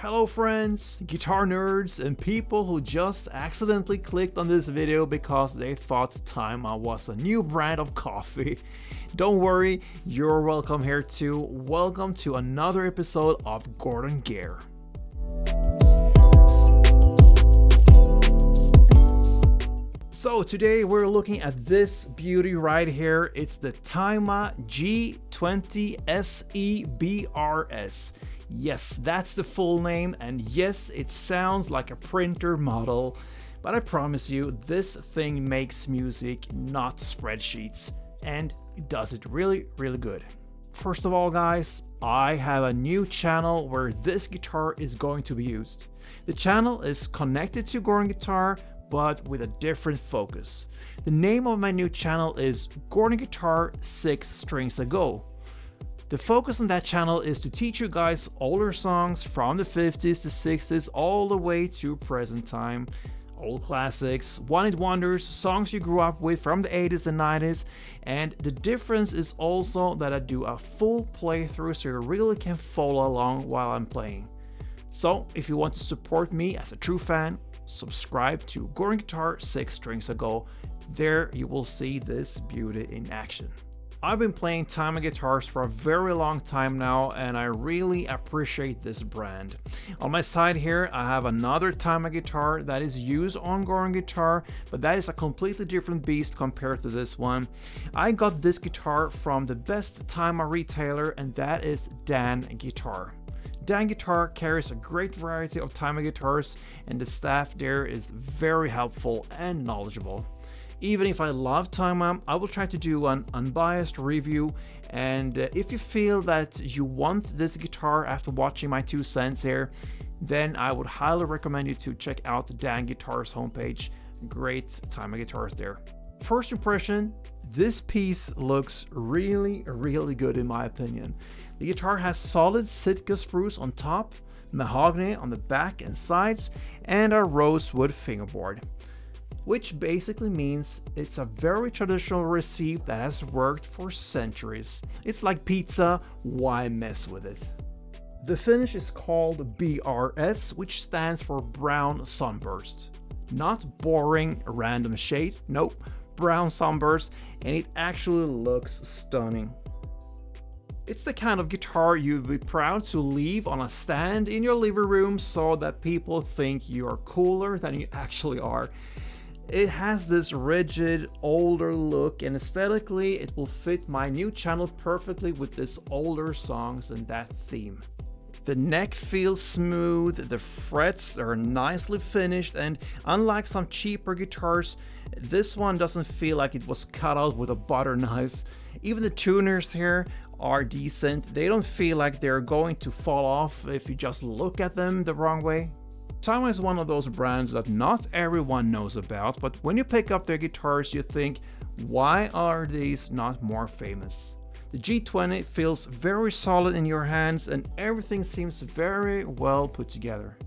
Hello friends, guitar nerds, and people who just accidentally clicked on this video because they thought Tyma was a new brand of coffee. Don't worry, you're welcome here too. Welcome to another episode of Gordon Gear. So today we're looking at this beauty right here. It's the Tyma G-20SE BRS. Yes, that's the full name, and yes, it sounds like a printer model, but I promise you, this thing makes music, not spreadsheets, and it does it really, really good. First of all, guys, I have a new channel where this guitar is going to be used. The channel is connected to Gordon Guitar, but with a different focus. The name of my new channel is Gordon Guitar 6 Strings Ago. The focus on that channel is to teach you guys older songs from the 50s to 60s all the way to present time. Old classics, one-hit wonders, songs you grew up with from the 80s and 90s, and the difference is also that I do a full playthrough so you really can follow along while I'm playing. So if you want to support me as a true fan, subscribe to Gordon Guitar 6 Strings Ago. There you will see this beauty in action. I've been playing Tyma guitars for a very long time now, and I really appreciate this brand. On my side here I have another Tyma guitar that is used on Gordon Guitar, but that is a completely different beast compared to this one. I got this guitar from the best Tyma retailer, and that is Dan Guitar. Dan Guitar carries a great variety of Tyma guitars, and the staff there is very helpful and knowledgeable. Even if I love Tyma, I will try to do an unbiased review, and if you feel that you want this guitar after watching my 2 cents here, then I would highly recommend you to check out Dan Guitar's homepage. Great Tyma guitars there. First impression, this piece looks really good in my opinion. The guitar has solid Sitka spruce on top, mahogany on the back and sides, and a rosewood fingerboard, which basically means it's a very traditional recipe that has worked for centuries. It's like pizza, why mess with it? The finish is called BRS, which stands for Brown Sunburst. Not boring random shade, nope, Brown Sunburst, and it actually looks stunning. It's the kind of guitar you'd be proud to leave on a stand in your living room so that people think you are cooler than you actually are. It has this rigid, older look, and aesthetically it will fit my new channel perfectly with this older songs and that theme. The neck feels smooth, the frets are nicely finished, and unlike some cheaper guitars, this one doesn't feel like it was cut out with a butter knife. Even the tuners here are decent. They don't feel like they're going to fall off if you just look at them the wrong way. Tyma is one of those brands that not everyone knows about, but when you pick up their guitars you think, why are these not more famous? The G20 feels very solid in your hands, and everything seems very well put together.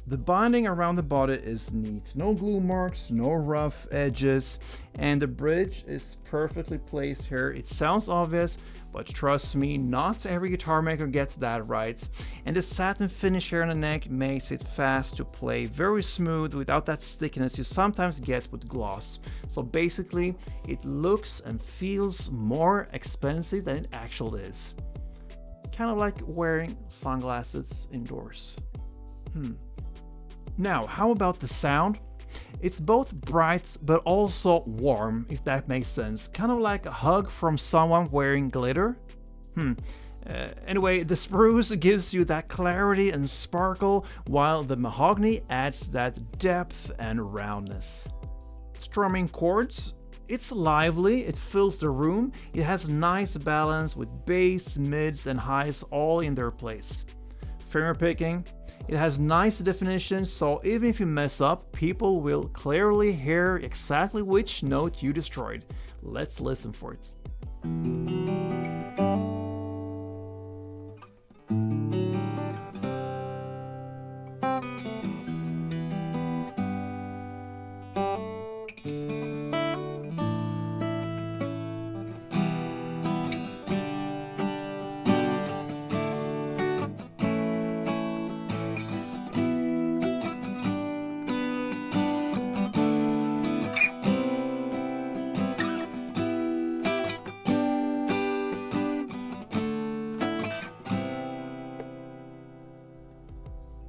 The binding around the body is neat, no glue marks, no rough edges, and the bridge is perfectly placed here. It sounds obvious, but trust me, not every guitar maker gets that right. And the satin finish here on the neck makes it fast to play, very smooth without that stickiness you sometimes get with gloss. So basically, it looks and feels more expensive than it actually is. Kind of like wearing sunglasses indoors. Now, how about the sound? It's both bright but also warm, if that makes sense. Kind of like a hug from someone wearing glitter. Anyway, the spruce gives you that clarity and sparkle, while the mahogany adds that depth and roundness. Strumming chords. It's lively, it fills the room, it has nice balance with bass, mids and highs all in their place. Fingerpicking. It has nice definition, so even if you mess up, people will clearly hear exactly which note you destroyed. Let's listen for it.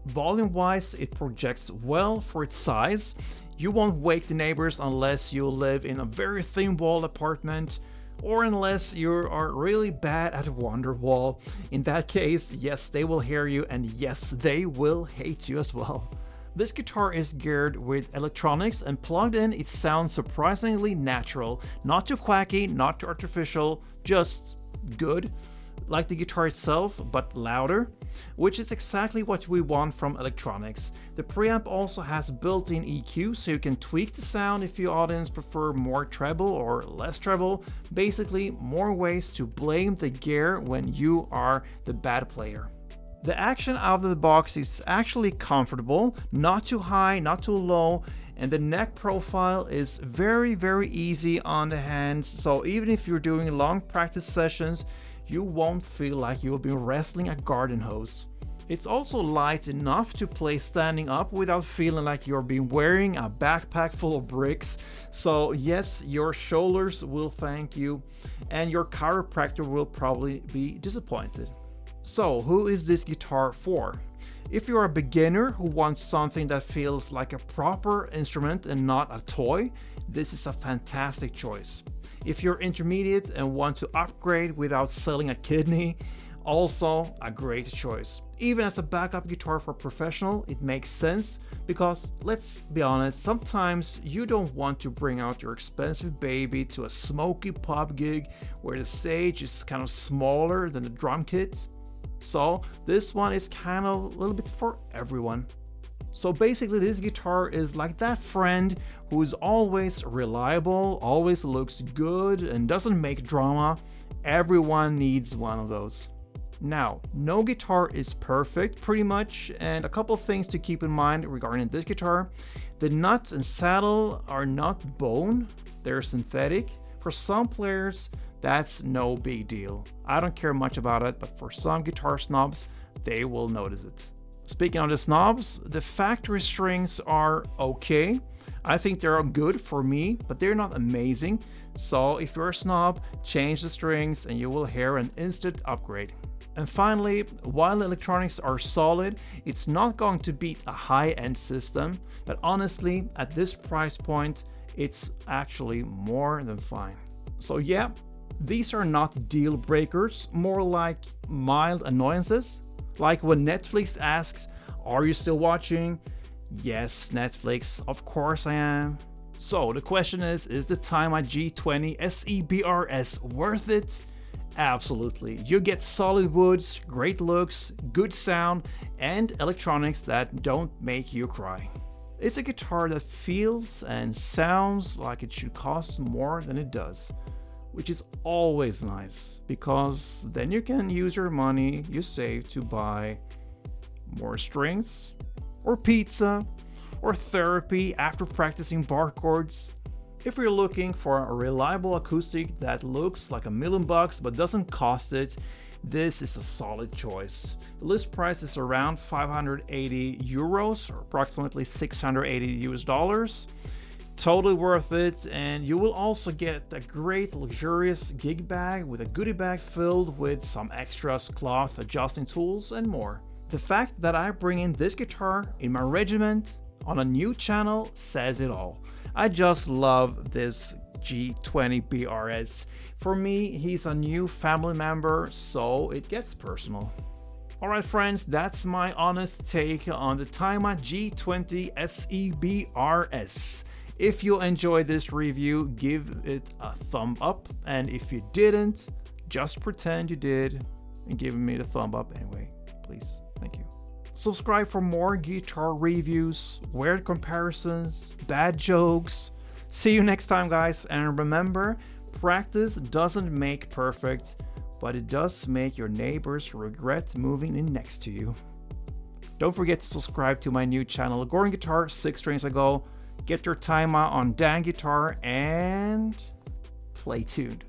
Volume-wise, it projects well for its size. You won't wake the neighbors unless you live in a very thin-walled apartment, or unless you are really bad at Wonderwall. In that case, yes, they will hear you, and yes, they will hate you as well. This guitar is geared with electronics, and plugged in it sounds surprisingly natural. Not too quacky, not too artificial, just good. Like the guitar itself, but louder, which is exactly what we want from electronics. The preamp also has built-in EQ, so you can tweak the sound if your audience prefer more treble or less treble. Basically, more ways to blame the gear when you are the bad player. The action out of the box is actually comfortable, not too high, not too low, and the neck profile is very easy on the hands, so even if you're doing long practice sessions, you won't feel like you'll be wrestling a garden hose. It's also light enough to play standing up without feeling like you're being wearing a backpack full of bricks. So yes, your shoulders will thank you, and your chiropractor will probably be disappointed. So who is this guitar for? If you're a beginner who wants something that feels like a proper instrument and not a toy, this is a fantastic choice. If you're intermediate and want to upgrade without selling a kidney, also a great choice. Even as a backup guitar for a professional, it makes sense because, let's be honest, sometimes you don't want to bring out your expensive baby to a smoky pub gig where the stage is kind of smaller than the drum kit. So this one is kind of a little bit for everyone. So basically this guitar is like that friend who is always reliable, always looks good and doesn't make drama. Everyone needs one of those. Now, no guitar is perfect pretty much, and a couple things to keep in mind regarding this guitar. The nuts and saddle are not bone, they're synthetic. For some players, that's no big deal. I don't care much about it, but for some guitar snobs, they will notice it. Speaking of the snobs, the factory strings are okay. I think they're good for me, but they're not amazing. So if you're a snob, change the strings and you will hear an instant upgrade. And finally, while the electronics are solid, it's not going to beat a high-end system, but honestly, at this price point, it's actually more than fine. So yeah, these are not deal breakers, more like mild annoyances. Like when Netflix asks, "Are you still watching?" Yes, Netflix, of course I am. So the question is the Tyma G-20SE BRS worth it? Absolutely. You get solid woods, great looks, good sound, and electronics that don't make you cry. It's a guitar that feels and sounds like it should cost more than it does, which is always nice, because then you can use your money you save to buy more strings, or pizza, or therapy after practicing bar chords. If you're looking for a reliable acoustic that looks like $1,000,000 but doesn't cost it, this is a solid choice. The list price is around 580 euros, or approximately $680 US. Totally worth it, and you will also get a great luxurious gig bag with a goodie bag filled with some extras, cloth, adjusting tools, and more. The fact that I bring in this guitar in my regiment on a new channel says it all. I just love this G-20 BRS. For me, he's a new family member, so it gets personal. Alright friends, that's my honest take on the Tyma G-20SE BRS. If you enjoyed this review, give it a thumb up, and if you didn't, just pretend you did and give me the thumb up anyway, please. Thank you. Subscribe for more guitar reviews, weird comparisons, bad jokes. See you next time, guys, and remember, practice doesn't make perfect, but it does make your neighbors regret moving in next to you. Don't forget to subscribe to my new channel, Goring Guitar 6 Strings Ago. Get your Tyma on Dan Guitar and play tuned.